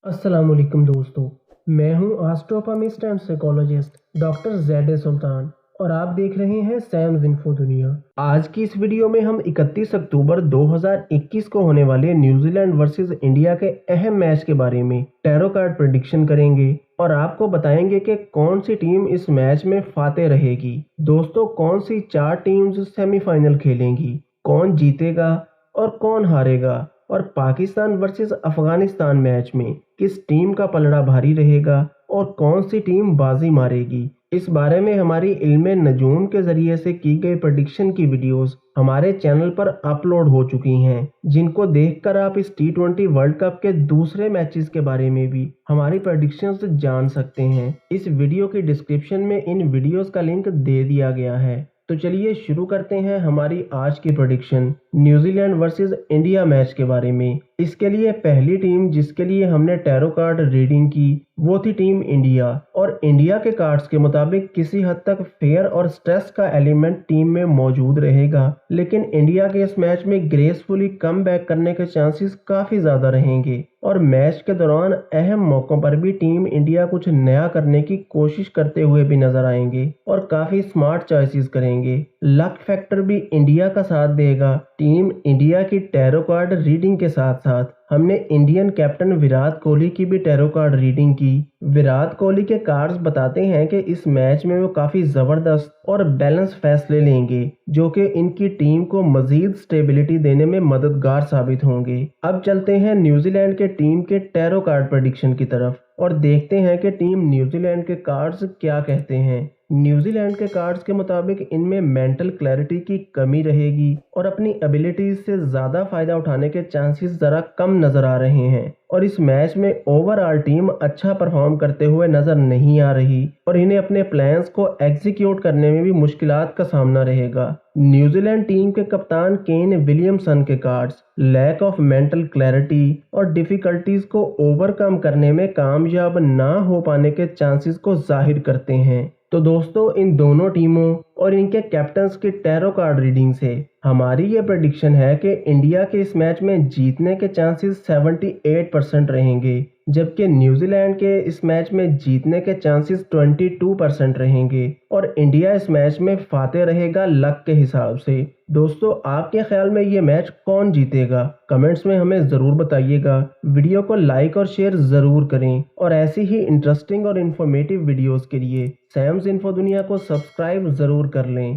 अस्सलाम वालेकुम दोस्तों। मैं हूं astro Palmist and psychologist doctor Sultan और आप देख रहे हैं सैम्स इन्फो दुनिया। आज की इस वीडियो में हम 31 अक्टूबर 2021 को होने वाले न्यूजीलैंड वर्सेस इंडिया के अहम मैच के बारे में टैरो कार्ड प्रेडिक्शन करेंगे और आपको बताएंगे कि कौन सी टीम इस मैच में फाते रहेगी। दोस्तों, कौन सी 4 टीम्स सेमीफाइनल खेलेंगी, कौन जीतेगा और कौन हारेगा, और पाकिस्तान वर्सेस अफगानिस्तान मैच में किस टीम का पलड़ा भारी रहेगा और कौन सी टीम बाजी मारेगी। इस बारे में हमारी इल्मे नजूम के जरिए से की गई प्रेडिक्शन की वीडियोस हमारे चैनल पर अपलोड हो चुकी हैं, जिनको देखकर आप इस T20 वर्ल्ड कप के दूसरे मैचेस के बारे में भी हमारी प्रेडिक्शंस जान सकते हैं। इस वीडियो की डिस्क्रिप्शन में इन वीडियोस का लिंक दे दिया गया है। तो चलिए शुरू करते हैं हमारी आज की prediction New Zealand versus India match के बारे में। इसके लिए पहली टीम जिसके लिए हमने टैरो कार्ड रीडिंग की वो थी टीम इंडिया, और इंडिया के कार्ड्स के मुताबिक किसी हद तक फेयर और स्ट्रेस का एलिमेंट टीम में मौजूद रहेगा, लेकिन इंडिया के इस मैच में ग्रेसफुली कम बैक करने के चांसेस काफ़ी ज़्यादा रहेंगे और मैच के दौरान अहम मौकों पर भी टीम इंडिया कुछ नया करने की कोशिश करते हुए भी नजर आएंगे और काफ़ी स्मार्ट चॉइसेस करेंगे। लक फैक्टर भी इंडिया का साथ देगा। टीम इंडिया की टैरो कार्ड रीडिंग के साथ साथ हमने इंडियन कैप्टन विराट कोहली की भी टैरो कार्ड रीडिंग की। विराट कोहली के कार्ड्स बताते हैं कि इस मैच में वो काफ़ी ज़बरदस्त और बैलेंस फैसले लेंगे जो कि इनकी टीम को मजीद स्टेबिलिटी देने में मददगार साबित होंगे। अब चलते हैं न्यूजीलैंड के टीम के टैरो कार्ड प्रेडिक्शन की तरफ और देखते हैं कि टीम न्यूजीलैंड के कार्ड्स क्या कहते हैं। न्यूजीलैंड के कार्ड्स के मुताबिक इनमें मेंटल क्लैरिटी की कमी रहेगी और अपनी एबिलिटीज से ज़्यादा फ़ायदा उठाने के चांसेस ज़रा कम नज़र आ रहे हैं, और इस मैच में ओवरऑल टीम अच्छा परफॉर्म करते हुए नज़र नहीं आ रही और इन्हें अपने प्लान्स को एग्जीक्यूट करने में भी मुश्किलात का सामना रहेगा। न्यूजीलैंड टीम के कप्तान केन विलियमसन के कार्ड्स लैक ऑफ मेंटल क्लैरिटी और डिफ़िकल्टीज को ओवरकम करने में कामयाब ना हो पाने के चांसेस को जाहिर करते हैं। तो दोस्तों, इन दोनों टीमों और इनके कैप्टन्स की टैरो कार्ड रीडिंग से हमारी ये प्रेडिक्शन है कि इंडिया के इस मैच में जीतने के चांसेस 78% रहेंगे, जबकि न्यूजीलैंड के इस मैच में जीतने के चांसेस 22% रहेंगे और इंडिया इस मैच में फाते रहेगा लक के हिसाब से। दोस्तों, आपके ख्याल में ये मैच कौन जीतेगा? कमेंट्स में हमें ज़रूर बताइएगा। वीडियो को लाइक और शेयर ज़रूर करें और ऐसी ही इंटरेस्टिंग और इन्फॉर्मेटिव वीडियोस के लिए सैम्स इन्फो दुनिया को सब्सक्राइब ज़रूर कर लें।